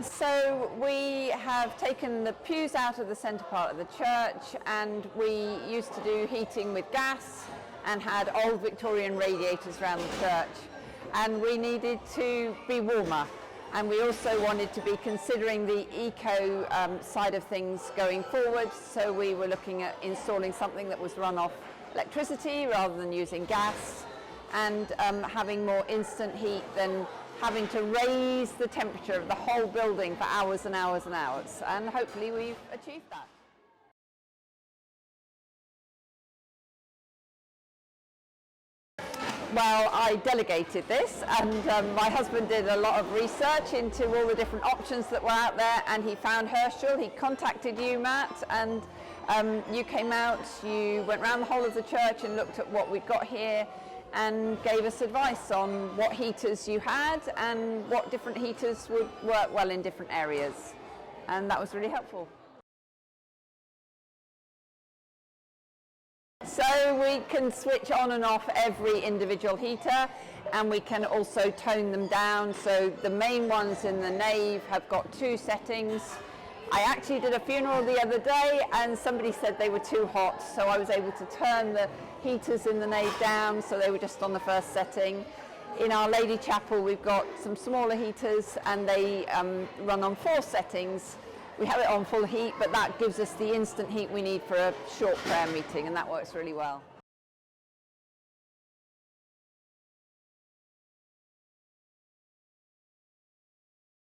So we have taken the pews out of the centre part of the church, and we used to do heating with gas and had old Victorian radiators around the church, and we needed to be warmer, and we also wanted to be considering the eco side of things going forward, so we were looking at installing something that was run off electricity rather than using gas, and having more instant heat than having to raise the temperature of the whole building for hours and hours and hours, and hopefully we've achieved that. Well, I delegated this, and my husband did a lot of research into all the different options that were out there, and he found Herschel. He contacted you, Matt, and you came out, you went around the whole of the church and looked at what we've got here and gave us advice on what heaters you had and what different heaters would work well in different areas, and that was really helpful. So we can switch on and off every individual heater, and we can also tone them down. So the main ones in the nave have got 2 settings. I actually did a funeral the other day and somebody said they were too hot, so I was able to turn the heaters in the nave down so they were just on the first setting. In Our Lady Chapel we've got some smaller heaters, and they run on 4 settings. We have it on full heat, but that gives us the instant heat we need for a short prayer meeting, and that works really well.